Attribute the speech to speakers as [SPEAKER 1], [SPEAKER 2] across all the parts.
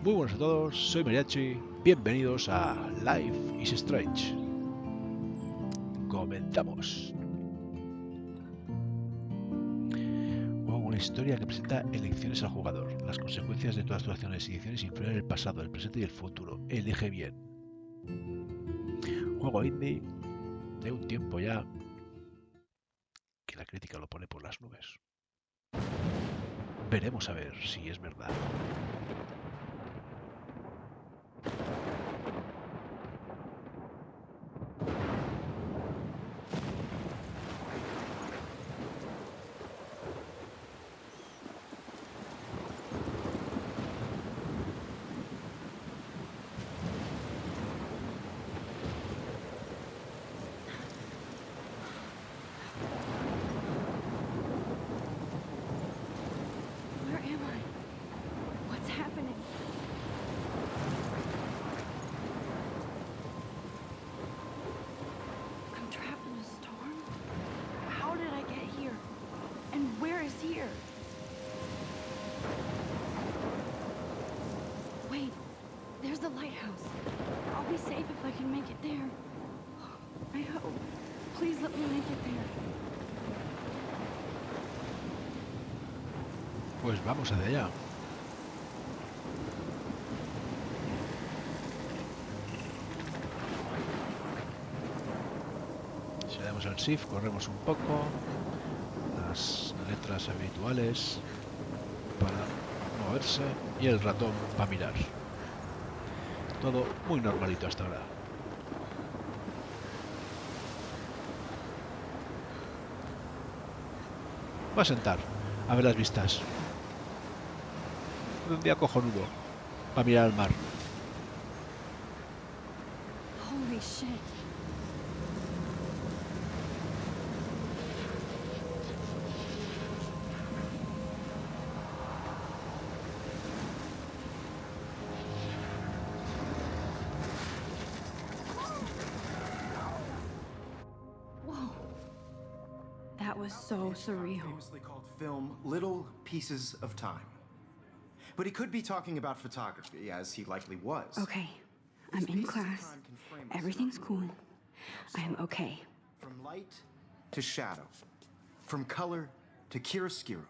[SPEAKER 1] Muy buenas a todos, soy Mariatxi, bienvenidos a Life is Strange. Comenzamos. Una historia que presenta elecciones al jugador. Las consecuencias de todas tus acciones y decisiones influyen en el pasado, el presente y el futuro. Elige bien. Juego indie de un tiempo ya que la crítica lo pone por las nubes. Veremos a ver si es verdad.
[SPEAKER 2] There's the lighthouse. I'll be safe if I can make it there. I hope. Please let me make it there.
[SPEAKER 1] Pues vamos hacia allá. Si le damos al shift, corremos un poco. Las letras habituales para moverse y el ratón para mirar. Todo muy normalito hasta ahora. Va a sentar, a ver las vistas. Un día cojonudo, para mirar al mar.
[SPEAKER 2] Holy shit. Was so surreal.
[SPEAKER 3] Famously called film Little Pieces of Time. But he could be talking about photography, as he likely was.
[SPEAKER 2] Okay, I'm in class. Everything's cool. I am okay.
[SPEAKER 3] From light to shadow. From color to chiaroscuro.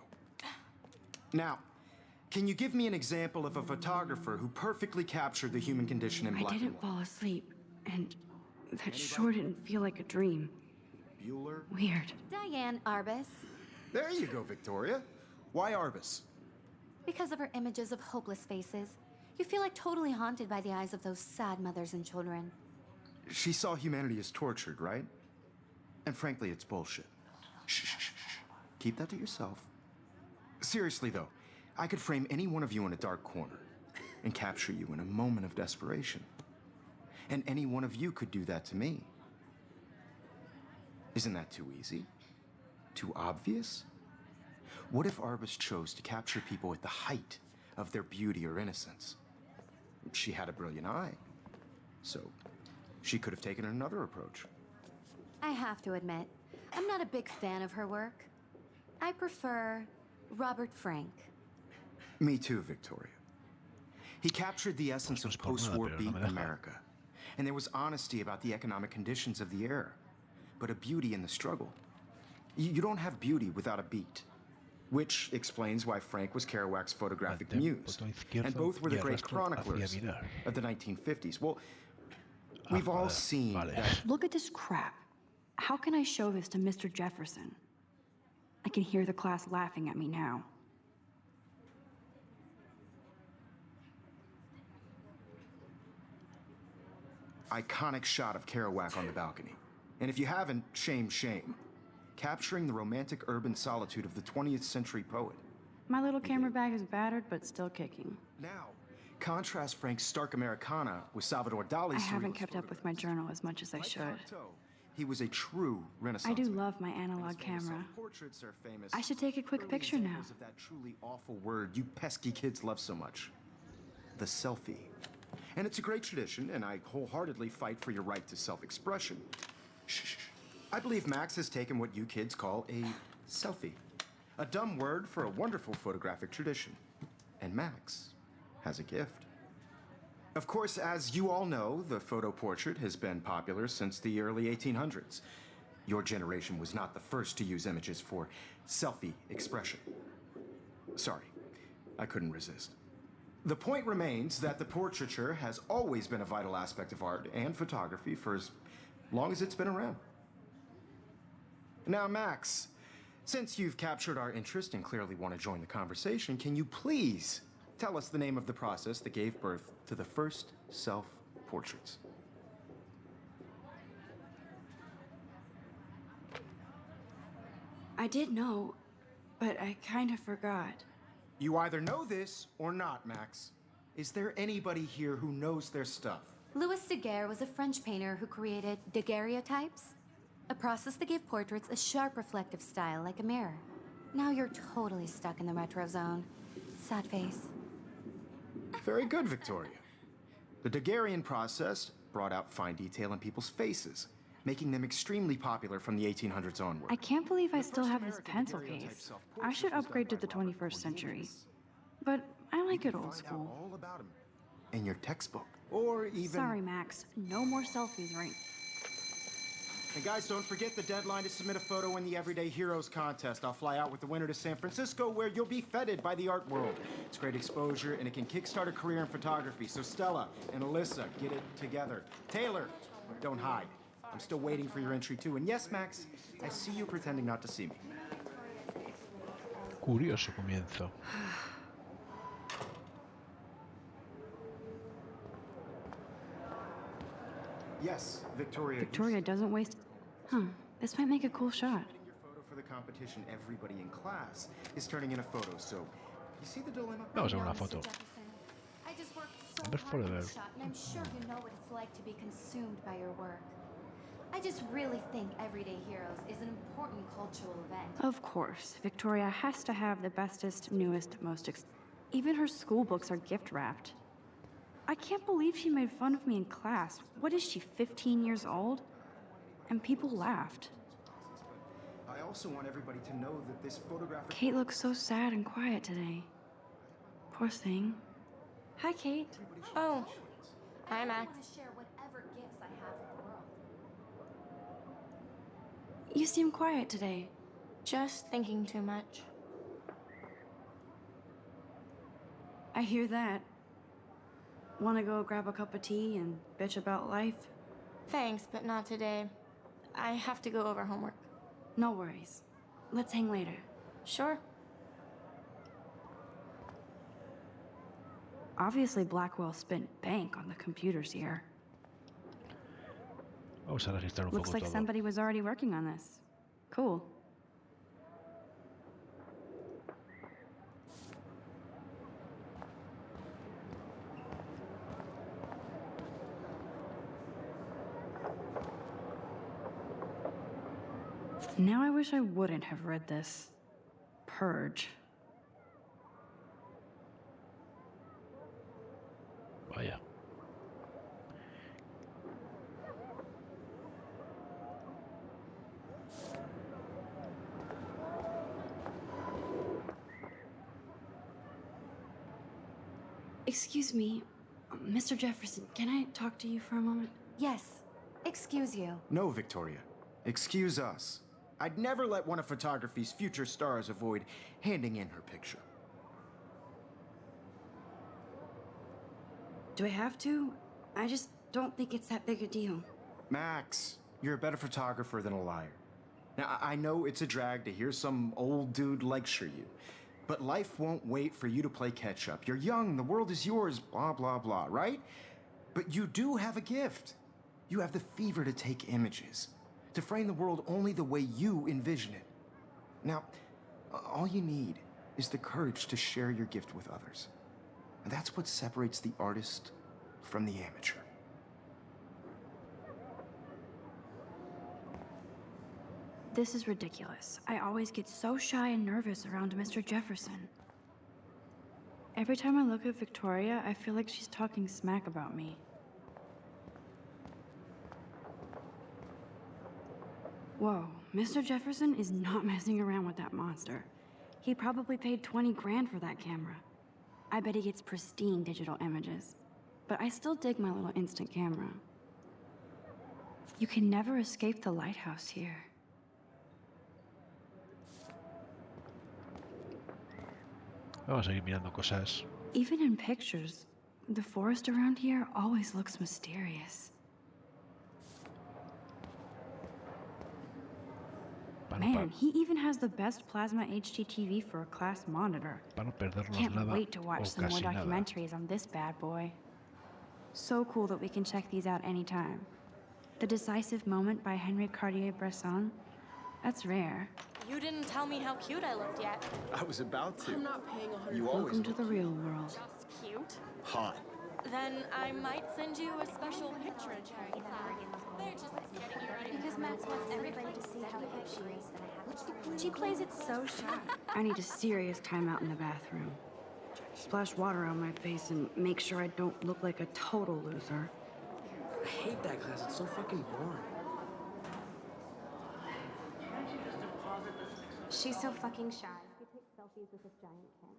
[SPEAKER 3] Now, can you give me an example of a photographer who perfectly captured the human condition in black and white?
[SPEAKER 2] I didn't fall asleep, and that sure didn't feel like a dream.
[SPEAKER 3] Bueller?
[SPEAKER 2] Weird.
[SPEAKER 4] Diane Arbus.
[SPEAKER 3] There you go, Victoria. Why Arbus?
[SPEAKER 4] Because of her images of hopeless faces. You feel like totally haunted by the eyes of those sad mothers and children.
[SPEAKER 3] She saw humanity as tortured, right? And frankly, it's bullshit. Shh, shh, shh, shh. Keep that to yourself. Seriously, though, I could frame any one of you in a dark corner and capture you in a moment of desperation. And any one of you could do that to me. Isn't that too easy? Too obvious? What if Arbus chose to capture people at the height of their beauty or innocence? She had a brilliant eye, so she could have taken another approach.
[SPEAKER 4] I have to admit, I'm not a big fan of her work. I prefer Robert Frank.
[SPEAKER 3] Me too, Victoria. He captured the essence of post-war beat America, and there was honesty about the economic conditions of the era. But a beauty in the struggle. You don't have beauty without a beat. Which explains why Frank was Kerouac's photographic muse. And both were the great chroniclers of the 1950s. Well, we've all seen that.
[SPEAKER 2] Look at this crap. How can I show this to Mr. Jefferson? I can hear the class laughing at me now.
[SPEAKER 3] Iconic shot of Kerouac on the balcony. And if you haven't, shame, shame. Capturing the romantic urban solitude of the 20th century poet.
[SPEAKER 2] My little camera bag is battered, but still kicking.
[SPEAKER 3] Now, contrast Frank's stark Americana with Salvador Dali's.
[SPEAKER 2] I haven't kept up with my journal as much as I should.
[SPEAKER 3] He was a true Renaissance.
[SPEAKER 2] I do love my analog camera. I should take a quick picture now.
[SPEAKER 3] Of that truly awful word you pesky kids love so much. The selfie. And it's a great tradition, and I wholeheartedly fight for your right to self-expression. Shh. I believe Max has taken what you kids call a selfie. A dumb word for a wonderful photographic tradition. And Max has a gift. Of course, as you all know, the photo portrait has been popular since the early 1800s. Your generation was not the first to use images for selfie expression. Sorry, I couldn't resist. The point remains that the portraiture has always been a vital aspect of art and photography for as long as it's been around. Now, Max, since you've captured our interest and clearly want to join the conversation, can you please tell us the name of the process that gave birth to the first self-portraits?
[SPEAKER 2] I did know, but I kind of forgot.
[SPEAKER 3] You either know this or not, Max. Is there anybody here who knows their stuff?
[SPEAKER 4] Louis Daguerre was a French painter who created daguerreotypes, a process that gave portraits a sharp reflective style like a mirror. Now you're totally stuck in the retro zone. Sad face.
[SPEAKER 3] Very good, Victoria. The Daguerrean process brought out fine detail in people's faces, making them extremely popular from the 1800s onward.
[SPEAKER 5] I can't believe I still have this pencil case. I should upgrade to the 21st century. But I like it old school.
[SPEAKER 3] All about 'em in your textbook, or even.
[SPEAKER 5] Sorry, Max. No more selfies, right?
[SPEAKER 3] And guys, don't forget the deadline to submit a photo in the Everyday Heroes contest. I'll fly out with the winner to San Francisco, where you'll be feted by the art world. It's great exposure, and it can kickstart a career in photography. So Stella and Alyssa, get it together. Taylor, don't hide. I'm still waiting for your entry too. And yes, Max, I see you pretending not to see me.
[SPEAKER 1] Curioso comienzo.
[SPEAKER 3] Yes, Victoria.
[SPEAKER 5] Victoria doesn't waste... Huh. This might make a cool shot.
[SPEAKER 3] Your photo for the competition. Everybody in class is turning in a photo. So, you see the dilemma?
[SPEAKER 1] Vamos a ver una foto.
[SPEAKER 4] I just worked so
[SPEAKER 1] A ver,
[SPEAKER 4] hard on
[SPEAKER 1] forever.
[SPEAKER 4] this shot, and I'm sure you know what it's like to be consumed by your work. I just really think Everyday Heroes is an important cultural event.
[SPEAKER 5] Of course. Victoria has to have the bestest, newest, even her school books are gift-wrapped. I can't believe she made fun of me in class. What is she, 15 years old? And people laughed.
[SPEAKER 3] I also want everybody to know that this photograph.
[SPEAKER 5] Kate looks so sad and quiet today. Poor thing.
[SPEAKER 2] Hi, Kate.
[SPEAKER 6] Oh, hi,
[SPEAKER 4] I
[SPEAKER 6] Max.
[SPEAKER 4] want to share whatever gifts I have with the world.
[SPEAKER 2] You seem quiet today.
[SPEAKER 6] Just thinking too much.
[SPEAKER 2] I hear that. Want to go grab a cup of tea and bitch about life?
[SPEAKER 6] Thanks, but not today. I have to go over homework.
[SPEAKER 2] No worries. Let's hang later.
[SPEAKER 6] Sure.
[SPEAKER 5] Obviously, Blackwell spent bank on the computers here.
[SPEAKER 1] Vamos a registrar un
[SPEAKER 5] Looks
[SPEAKER 1] poco
[SPEAKER 5] like
[SPEAKER 1] todo.
[SPEAKER 5] somebody was already working on this. Cool. Now I wish I wouldn't have read this. Purge.
[SPEAKER 1] Vaya.
[SPEAKER 2] Excuse me, Mr. Jefferson, can I talk to you for a moment?
[SPEAKER 4] Yes. Excuse you.
[SPEAKER 3] No, Victoria. Excuse us. I'd never let one of photography's future stars avoid handing in her picture.
[SPEAKER 2] Do I have to? I just don't think it's that big a deal.
[SPEAKER 3] Max, you're a better photographer than a liar. Now, I know it's a drag to hear some old dude lecture you, but life won't wait for you to play catch-up. You're young, the world is yours, blah, blah, blah, right? But you do have a gift. You have the fever to take images, to frame the world only the way you envision it. Now, all you need is the courage to share your gift with others. And that's what separates the artist from the amateur.
[SPEAKER 5] This is ridiculous. I always get so shy and nervous around Mr. Jefferson. Every time I look at Victoria, I feel like she's talking smack about me. Whoa, Mr. Jefferson is not messing around with that monster. He probably paid 20 grand for that camera. I bet he gets pristine digital images. but I still dig my little instant camera. You can never escape the lighthouse here.
[SPEAKER 1] Vamos a seguir mirando cosas.
[SPEAKER 5] Even in pictures, the forest around here always looks mysterious. Man, he even has the best plasma HD TV for a CLASE monitor.
[SPEAKER 1] Para no perdernos
[SPEAKER 5] Can't
[SPEAKER 1] nada
[SPEAKER 5] wait to watch
[SPEAKER 1] o
[SPEAKER 5] some more
[SPEAKER 1] casi nada.
[SPEAKER 5] documentaries on this bad boy. So cool that we can check these out anytime. The Decisive Moment by Henry Cartier-Bresson. That's rare.
[SPEAKER 6] You didn't tell me how cute I looked yet.
[SPEAKER 3] I was about to.
[SPEAKER 6] I'm not paying 100.
[SPEAKER 3] You always
[SPEAKER 5] Welcome to
[SPEAKER 3] look
[SPEAKER 5] the real world.
[SPEAKER 6] Just cute.
[SPEAKER 3] hot.
[SPEAKER 6] Then I might send you a special picture in class. They're just getting you ready.
[SPEAKER 4] Because Max wants everybody to see how hip she is.
[SPEAKER 5] She plays it so shy. I need a serious timeout in the bathroom. Splash water on my face and make sure I don't look like a total loser.
[SPEAKER 7] I hate that class. It's so fucking boring.
[SPEAKER 4] She's so fucking shy. She takes selfies with this giant camera.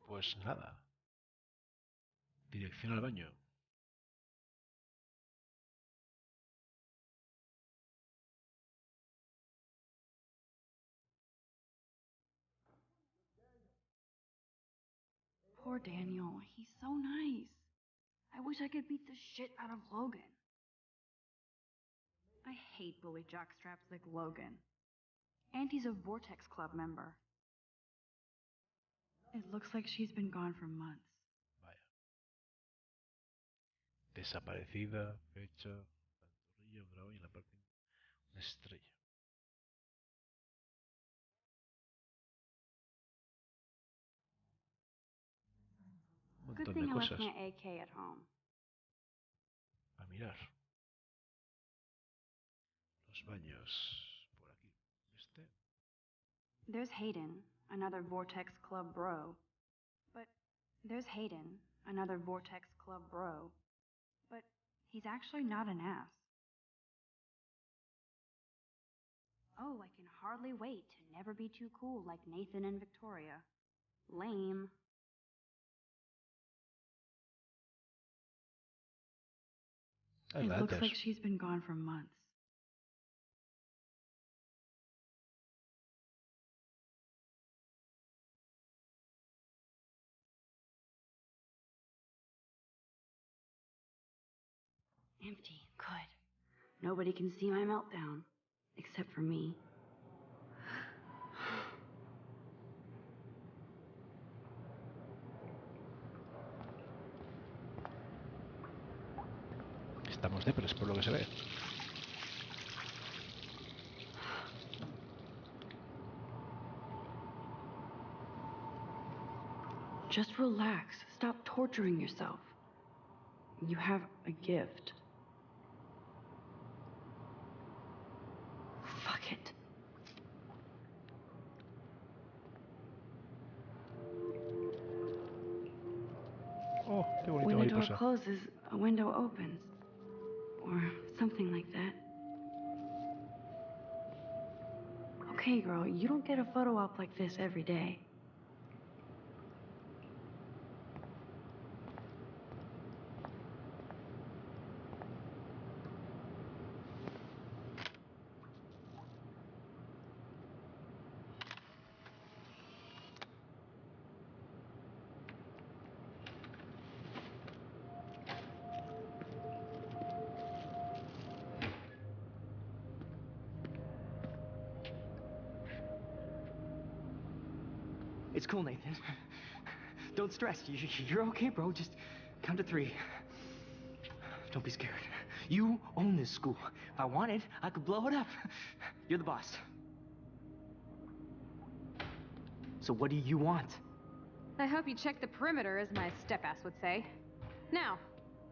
[SPEAKER 1] Pues nada. Dirección al baño.
[SPEAKER 5] Poor Daniel. He's so nice. I wish I could beat the shit out of Logan. I hate bully jockstraps like Logan. And he's a Vortex Club member. It looks like she's been gone for months.
[SPEAKER 1] Vaya. Desaparecida, fecha, pantorrilla, bravo y en la parte una estrella. Un
[SPEAKER 5] Good
[SPEAKER 1] montón
[SPEAKER 5] thing
[SPEAKER 1] de
[SPEAKER 5] I left
[SPEAKER 1] cosas
[SPEAKER 5] my AK at home.
[SPEAKER 1] a mirar. Los baños por aquí. Este.
[SPEAKER 5] There's Hayden, another Vortex Club bro. But there's Hayden, another Vortex Club bro. But he's actually not an ass. Oh, I can hardly wait to never be too cool like Nathan and Victoria. Lame.
[SPEAKER 1] Hay
[SPEAKER 5] It looks
[SPEAKER 1] latas.
[SPEAKER 5] like she's been gone for months. Empty. Good. Nobody can see my meltdown. Except for me.
[SPEAKER 1] Estamos depres por lo que se ve.
[SPEAKER 5] Just relax. Stop torturing yourself. You have a gift. Fuck it.
[SPEAKER 1] Oh, qué bonito
[SPEAKER 5] When a door
[SPEAKER 1] mariposa.
[SPEAKER 5] closes, a window opens. Or something like that. Okay, girl, you don't get a photo op like this every day.
[SPEAKER 7] It's cool, Nathan. Don't stress. You're okay, bro. Just count to 3. Don't be scared. You own this school. If I wanted, I could blow it up. You're the boss. So what do you want?
[SPEAKER 8] I hope you check the perimeter, as my step-ass would say. Now,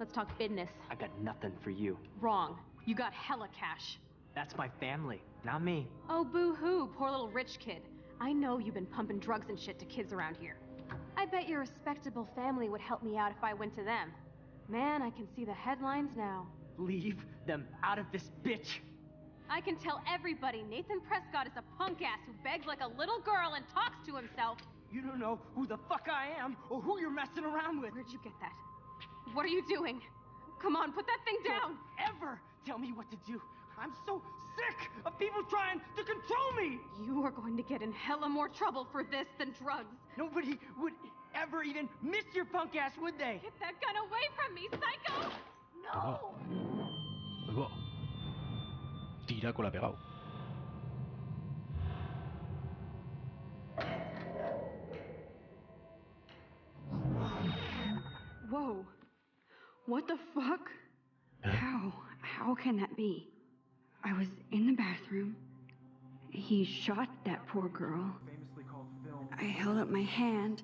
[SPEAKER 8] let's talk business.
[SPEAKER 7] I got nothing for you.
[SPEAKER 8] Wrong. You got hella cash.
[SPEAKER 7] That's my family, not me.
[SPEAKER 8] Oh, boo-hoo, poor little rich kid. I know you've been pumping drugs and shit to kids around here. I bet your respectable family would help me out if I went to them. Man, I can see the headlines now.
[SPEAKER 7] Leave them out of this bitch.
[SPEAKER 8] I can tell everybody Nathan Prescott is a punk ass who begs like a little girl and talks to himself.
[SPEAKER 7] You don't know who the fuck I am or who you're messing around with.
[SPEAKER 8] Where'd you get that? What are you doing? Come on, put that thing down!
[SPEAKER 7] Don't ever tell me what to do. I'm so sick of people trying to control me!
[SPEAKER 8] You are going to get in hella more trouble for this than drugs.
[SPEAKER 7] Nobody would ever even miss your punk ass, would they?
[SPEAKER 8] Get that gun away from me, psycho! No!
[SPEAKER 1] Luego. Tira con la pegado.
[SPEAKER 5] Whoa. What the fuck? How can that be? I was in the bathroom. He shot that poor girl. I held up my hand.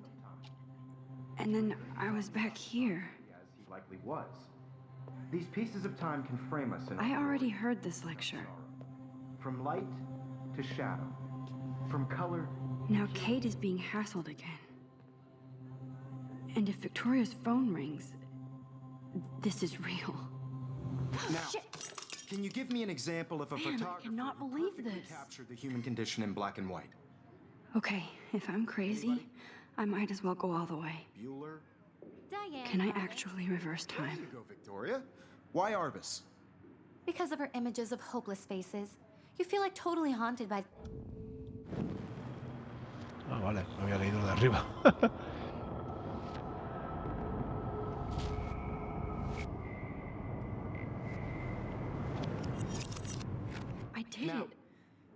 [SPEAKER 5] And then I was back here.
[SPEAKER 3] As he likely was. These pieces of time can frame us in
[SPEAKER 5] I already heard this lecture.
[SPEAKER 3] From light to shadow. From color.
[SPEAKER 5] Now Kate is being hassled again. And if Victoria's phone rings, this is real.
[SPEAKER 3] Now, can you give me an example of a
[SPEAKER 5] Man, I
[SPEAKER 3] photographer
[SPEAKER 5] cannot
[SPEAKER 3] who
[SPEAKER 5] believe
[SPEAKER 3] perfectly
[SPEAKER 5] this.
[SPEAKER 3] captured the human condition in black and white?
[SPEAKER 5] Okay, if I'm crazy, I might as well go all the way.
[SPEAKER 3] Bueller?
[SPEAKER 4] Diane.
[SPEAKER 5] Can I
[SPEAKER 4] Arbus.
[SPEAKER 5] actually reverse
[SPEAKER 3] There
[SPEAKER 5] time?
[SPEAKER 3] you go, Victoria. Why Arbus?
[SPEAKER 4] Because of her images of hopeless faces. You feel like totally haunted by...
[SPEAKER 1] Ah, vale, no había leído lo de arriba.
[SPEAKER 5] I did
[SPEAKER 3] Now,
[SPEAKER 5] it.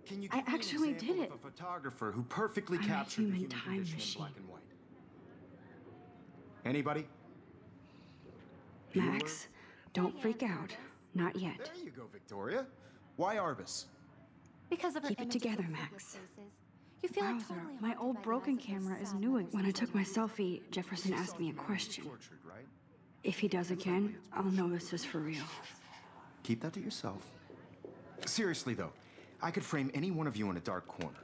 [SPEAKER 3] can you
[SPEAKER 5] I
[SPEAKER 3] give me
[SPEAKER 5] actually
[SPEAKER 3] an example
[SPEAKER 5] did it.
[SPEAKER 3] of a photographer who perfectly
[SPEAKER 5] I'm a
[SPEAKER 3] captured the
[SPEAKER 5] human
[SPEAKER 3] human
[SPEAKER 5] time
[SPEAKER 3] condition
[SPEAKER 5] machine.
[SPEAKER 3] in black and white? Anybody?
[SPEAKER 5] Max, don't freak out. Not yet.
[SPEAKER 3] There you go, Victoria. Why Arbus?
[SPEAKER 4] Because of her
[SPEAKER 5] Keep it
[SPEAKER 4] images
[SPEAKER 5] together,
[SPEAKER 4] of
[SPEAKER 5] Max.
[SPEAKER 4] hopeless faces. You feel like
[SPEAKER 5] Wowzer,
[SPEAKER 4] totally
[SPEAKER 5] my
[SPEAKER 4] haunted
[SPEAKER 5] old
[SPEAKER 4] by the
[SPEAKER 5] broken
[SPEAKER 4] eyes of those
[SPEAKER 5] camera is
[SPEAKER 4] sad
[SPEAKER 5] new.
[SPEAKER 4] mothers
[SPEAKER 5] When I
[SPEAKER 4] who
[SPEAKER 5] took my
[SPEAKER 4] don't
[SPEAKER 5] selfie, Jefferson asked me a question.
[SPEAKER 3] Tortured, right?
[SPEAKER 5] If he does again, I'll know this is for real.
[SPEAKER 3] Keep that to yourself. Seriously, though, I could frame any one of you in a dark corner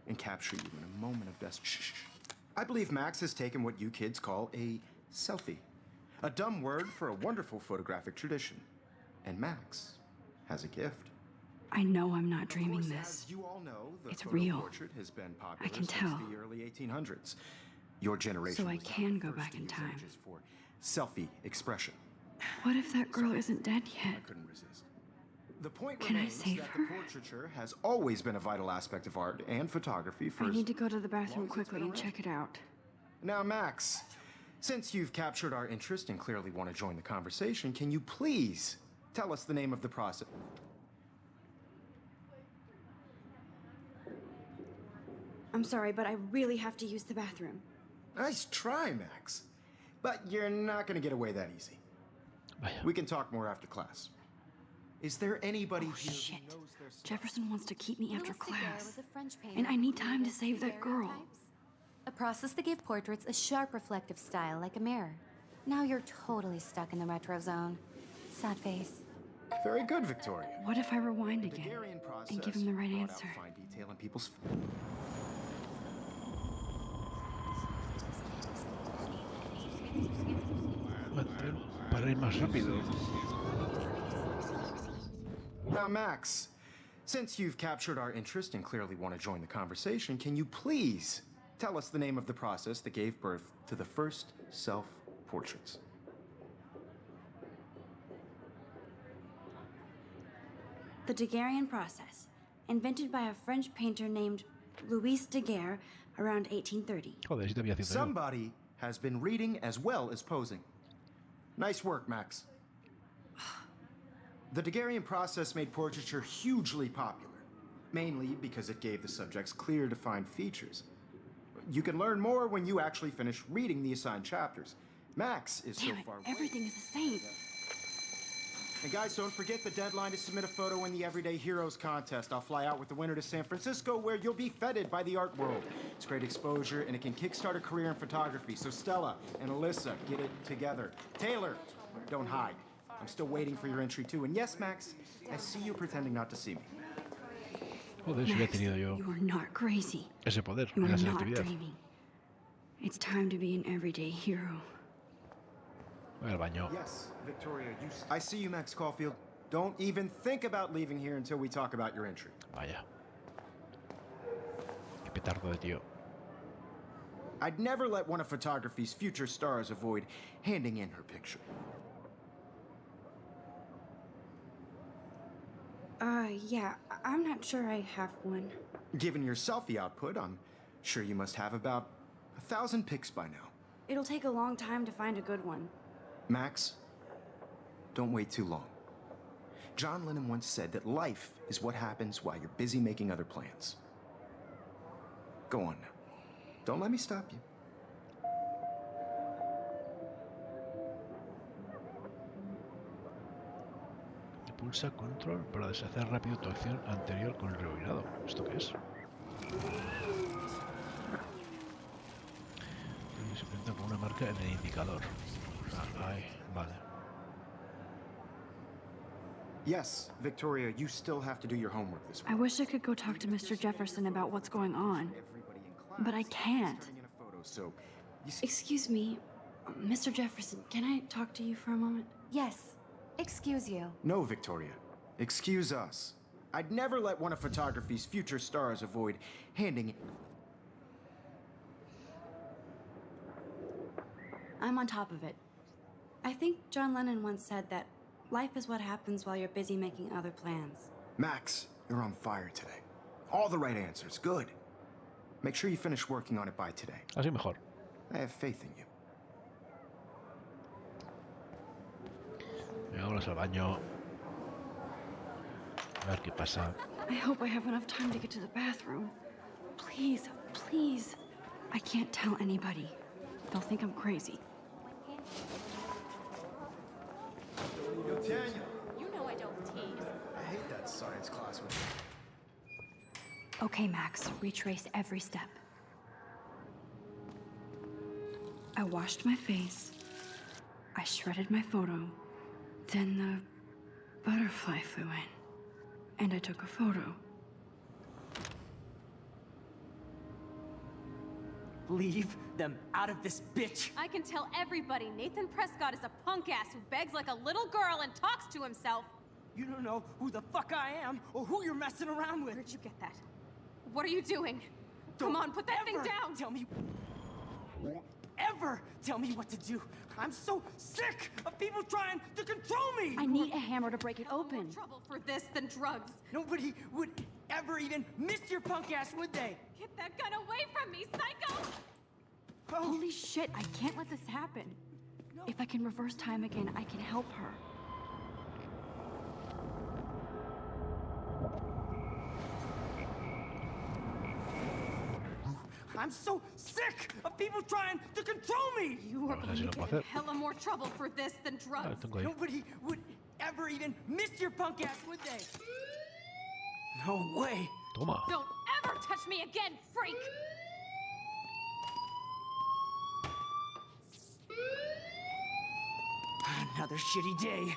[SPEAKER 3] and capture you in a moment of desperation. I believe Max has taken what you kids call a selfie. A dumb word for a wonderful photographic tradition. And Max has a gift.
[SPEAKER 5] I know I'm not dreaming
[SPEAKER 3] Of course,
[SPEAKER 5] this.
[SPEAKER 3] as you all know, the
[SPEAKER 5] It's
[SPEAKER 3] photo
[SPEAKER 5] real.
[SPEAKER 3] portrait has been popular
[SPEAKER 5] I can
[SPEAKER 3] since
[SPEAKER 5] tell.
[SPEAKER 3] the early 1800s. Your generation
[SPEAKER 5] So I
[SPEAKER 3] was not
[SPEAKER 5] can
[SPEAKER 3] the
[SPEAKER 5] go
[SPEAKER 3] first
[SPEAKER 5] back
[SPEAKER 3] to
[SPEAKER 5] in
[SPEAKER 3] use
[SPEAKER 5] time.
[SPEAKER 3] images for selfie expression.
[SPEAKER 5] What if that girl isn't dead yet?
[SPEAKER 3] I couldn't resist. The point
[SPEAKER 5] Can I
[SPEAKER 3] remains
[SPEAKER 5] save
[SPEAKER 3] that
[SPEAKER 5] her?
[SPEAKER 3] the portraiture has always been a vital aspect of art and photography for
[SPEAKER 5] I need to go to the
[SPEAKER 3] long
[SPEAKER 5] bathroom
[SPEAKER 3] as it's
[SPEAKER 5] quickly
[SPEAKER 3] been
[SPEAKER 5] and
[SPEAKER 3] around.
[SPEAKER 5] check it out.
[SPEAKER 3] Now, Max, since you've captured our interest and clearly want to join the conversation, can you please tell us the name of the process?
[SPEAKER 5] I'm sorry, but I really have to use the bathroom.
[SPEAKER 3] Nice try, Max. But you're not going to get away that easy.
[SPEAKER 1] Vaya.
[SPEAKER 3] We can talk more after class. Is there anybody
[SPEAKER 5] Oh,
[SPEAKER 3] here
[SPEAKER 5] shit.
[SPEAKER 3] who knows their stuff?
[SPEAKER 5] Jefferson wants to keep me after
[SPEAKER 4] Louis Daguerre
[SPEAKER 5] class.
[SPEAKER 4] was a French painter
[SPEAKER 5] And I
[SPEAKER 4] who
[SPEAKER 5] need time to
[SPEAKER 4] created
[SPEAKER 5] save that girl.
[SPEAKER 4] daguerreotypes, a process that gave portraits a sharp reflective style like a mirror. Now you're totally stuck in the retro zone. Sad face.
[SPEAKER 3] Very good, Victoria.
[SPEAKER 5] What if I rewind
[SPEAKER 3] The
[SPEAKER 5] again
[SPEAKER 3] Daguerrean process
[SPEAKER 5] and give him the right
[SPEAKER 3] brought out
[SPEAKER 5] answer?
[SPEAKER 3] fine detail in people's...
[SPEAKER 1] Para ir más rápido.
[SPEAKER 3] Now, Max, since you've captured our interest and clearly want to join the conversation, can you please tell us the name of the process that gave birth to the first self-portraits?
[SPEAKER 9] The Daguerrean process, invented by a French painter named Louis Daguerre around 1830.
[SPEAKER 1] Joder, si te había haciendo yo.
[SPEAKER 3] Somebody has been reading as well as posing. Nice work, Max. The Daguerrean process made portraiture hugely popular, mainly because it gave the subjects clear, defined features. You can learn more when you actually finish reading the assigned chapters. Max is
[SPEAKER 5] Damn
[SPEAKER 3] so
[SPEAKER 5] it,
[SPEAKER 3] far away.
[SPEAKER 5] everything is the same.
[SPEAKER 3] And guys, don't forget the deadline to submit a photo in the Everyday Heroes contest. I'll fly out with the winner to San Francisco, where you'll be feted by the art world. It's great exposure, and it can kickstart a career in photography. So Stella and Alyssa, get it together. Taylor, don't hide. I'm still waiting for your entry, too. And yes, Max, I see you pretending not to see me.
[SPEAKER 1] Joder, si hubiera
[SPEAKER 5] Max,
[SPEAKER 1] tenido yo
[SPEAKER 5] you are not crazy.
[SPEAKER 1] ese poder
[SPEAKER 5] You
[SPEAKER 1] en
[SPEAKER 5] are
[SPEAKER 1] la
[SPEAKER 5] not
[SPEAKER 1] selectividad.
[SPEAKER 5] dreaming.
[SPEAKER 9] It's time to be an everyday hero.
[SPEAKER 1] Voy al baño.
[SPEAKER 3] Yes, Victoria, I see you, Max Caulfield. Don't even think about leaving here until we talk about your entry.
[SPEAKER 1] Vaya. Qué petardo de tío.
[SPEAKER 3] I'd never let one of photography's future stars avoid handing in her picture.
[SPEAKER 9] Yeah, I'm not sure I have one.
[SPEAKER 3] Given your selfie output, I'm sure you must have about 1,000 pics by now.
[SPEAKER 9] It'll take a long time to find a good one.
[SPEAKER 3] Max, don't wait too long. John Lennon once said that life is what happens while you're busy making other plans. Go on now. Don't let me stop you.
[SPEAKER 1] Pulsa control para deshacer rápido tu acción anterior con el rebobinado. ¿Esto qué es? Se cuenta con una marca en el indicador. Ahí, vale.
[SPEAKER 3] Yes, Victoria, you still have to do your homework this week.
[SPEAKER 5] I wish I could go talk to Mr. Jefferson about what's going on, but I can't.
[SPEAKER 9] Excuse me, Mr. Jefferson, can I talk to you for a moment?
[SPEAKER 4] Yes. Excuse you.
[SPEAKER 3] No, Victoria. Excuse us. I'd never let one of photography's future stars avoid handing...
[SPEAKER 9] I'm on top of it. I think John Lennon once said that life is what happens while you're busy making other plans.
[SPEAKER 3] Max, you're on fire today. All the right answers. Good. Make sure you finish working on it by today.
[SPEAKER 1] Así mejor.
[SPEAKER 3] I have faith in you.
[SPEAKER 1] Vámonos al baño. A ver qué pasa.
[SPEAKER 5] I hope I have enough time to get to the bathroom. Please, please. I can't tell anybody. They'll think I'm crazy.
[SPEAKER 6] You know I don't tease.
[SPEAKER 3] I hate that science class with you.
[SPEAKER 5] Okay, Max, retrace every step. I washed my face. I shredded my photo. Then the butterfly flew in, and I took a photo.
[SPEAKER 7] Leave them out of this bitch!
[SPEAKER 8] I can tell everybody Nathan Prescott is a punk ass who begs like a little girl and talks to himself.
[SPEAKER 7] You don't know who the fuck I am or who you're messing around with.
[SPEAKER 8] Where'd you get that? What are you doing? Come on, put that thing down!
[SPEAKER 7] Tell me... Ever tell me what to do. I'm so sick of people trying to control me!
[SPEAKER 5] I need a hammer to break it
[SPEAKER 8] More
[SPEAKER 5] open.
[SPEAKER 8] trouble for this than drugs.
[SPEAKER 7] Nobody would ever even miss your punk ass, would they?
[SPEAKER 8] Get that gun away from me, psycho!
[SPEAKER 7] Oh,
[SPEAKER 5] Holy shit, I can't let this happen. If I can reverse time again, I can help her.
[SPEAKER 7] I'm so sick of people trying to control me!
[SPEAKER 8] You are
[SPEAKER 1] Vamos a ver
[SPEAKER 8] going
[SPEAKER 1] si
[SPEAKER 8] to
[SPEAKER 1] lo puedo
[SPEAKER 8] get
[SPEAKER 1] hacer.
[SPEAKER 8] hella more trouble for this than
[SPEAKER 1] Ah,
[SPEAKER 8] drugs.
[SPEAKER 1] tengo ahí.
[SPEAKER 7] Nobody would ever even miss your punk ass, would they? No way!
[SPEAKER 1] Toma.
[SPEAKER 8] Don't ever touch me again, freak!
[SPEAKER 7] Another shitty day.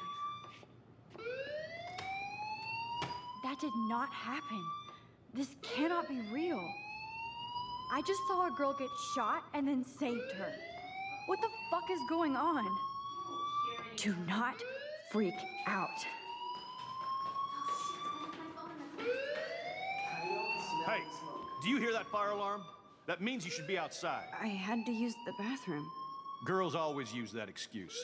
[SPEAKER 5] That did not happen. This cannot be real. I just saw a girl get shot and then saved her. What the fuck is going on? Do not freak out.
[SPEAKER 10] Hey, do you hear that fire alarm? That means you should be outside.
[SPEAKER 9] I had to use the bathroom.
[SPEAKER 10] Girls always use that excuse.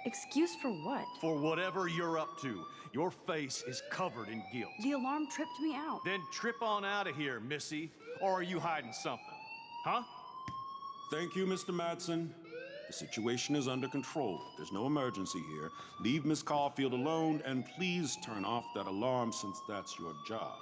[SPEAKER 9] Excuse for what?
[SPEAKER 10] For whatever you're up to, your face is covered in guilt.
[SPEAKER 9] The alarm tripped me out.
[SPEAKER 10] Then trip on out of here, Missy. Or are you hiding something? Huh?
[SPEAKER 11] Thank you, Mr. Madsen. The situation is under control. There's no emergency here. Leave Miss Caulfield alone, and please turn off that alarm since that's your job.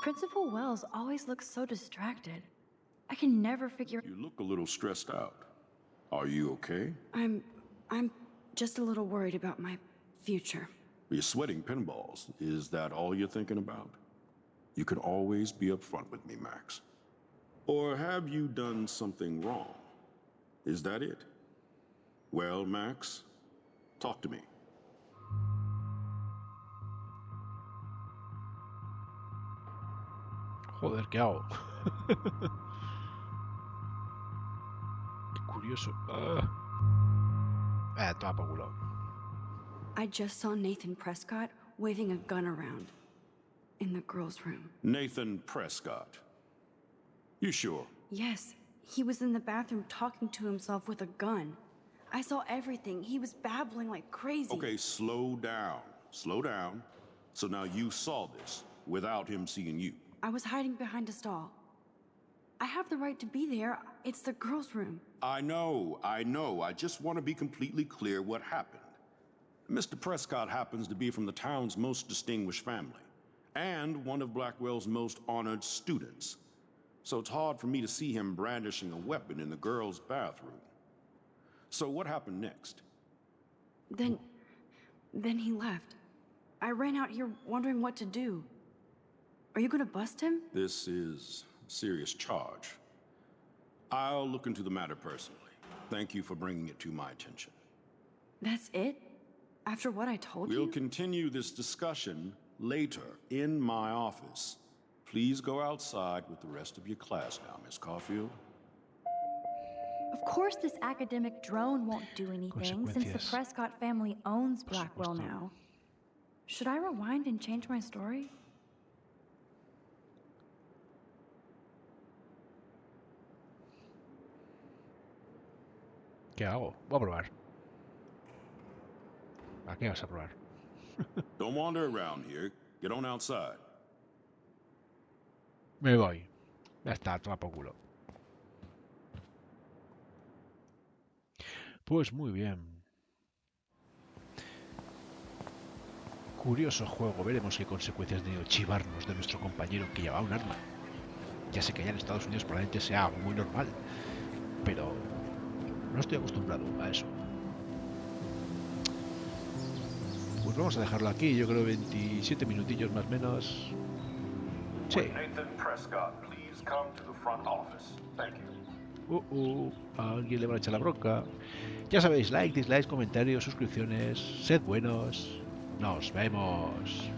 [SPEAKER 5] Principal Wells always looks so distracted. I can never figure.
[SPEAKER 11] You look a little stressed out. Are you okay?
[SPEAKER 9] I'm just a little worried about my future.
[SPEAKER 11] You're sweating pinballs. Is that all you're thinking about? You can always be upfront with me, Max. Or have you done something wrong? Is that it? Well, Max, talk to me.
[SPEAKER 1] Joder, ¿qué hago? Qué curioso. Toma por culo.
[SPEAKER 9] I just saw Nathan Prescott waving a gun around in the girls' room.
[SPEAKER 11] Nathan Prescott. You sure?
[SPEAKER 9] Yes, he was in the bathroom talking to himself with a gun. I saw everything. He was babbling like crazy.
[SPEAKER 11] Okay, slow down. Slow down. So now you saw this without him seeing you.
[SPEAKER 9] I was hiding behind a stall. I have the right to be there. It's the girls' room.
[SPEAKER 11] I know. I just want to be completely clear what happened. Mr. Prescott happens to be from the town's most distinguished family, and one of Blackwell's most honored students. So it's hard for me to see him brandishing a weapon in the girls' bathroom. So what happened next?
[SPEAKER 9] Then he left. I ran out here wondering what to do. Are you gonna bust him?
[SPEAKER 11] This is a serious charge. I'll look into the matter personally. Thank you for bringing it to my attention.
[SPEAKER 9] That's it? After what I told you?
[SPEAKER 11] We'll continue this discussion later in my office. Please go outside with the rest of your class now, Miss Caulfield.
[SPEAKER 12] Of course this academic drone won't do anything since the Prescott family owns Blackwell now.
[SPEAKER 9] Should I rewind and change my story?
[SPEAKER 1] ¿Qué hago? Voy a probar. ¿A qué vas a probar?
[SPEAKER 11] Don't wander around here. Get on outside.
[SPEAKER 1] Me voy. Ya está, toma por culo. Pues muy bien. Curioso juego. Veremos qué consecuencias ha tenido chivarnos de nuestro compañero que llevaba un arma. Ya sé que allá en Estados Unidos probablemente sea muy normal, pero no estoy acostumbrado a eso. Pues vamos a dejarlo aquí. Yo creo 27 minutillos más o menos. Sí. A alguien le van a echar la bronca. Ya sabéis, like, dislike, comentarios, suscripciones. Sed buenos. Nos vemos.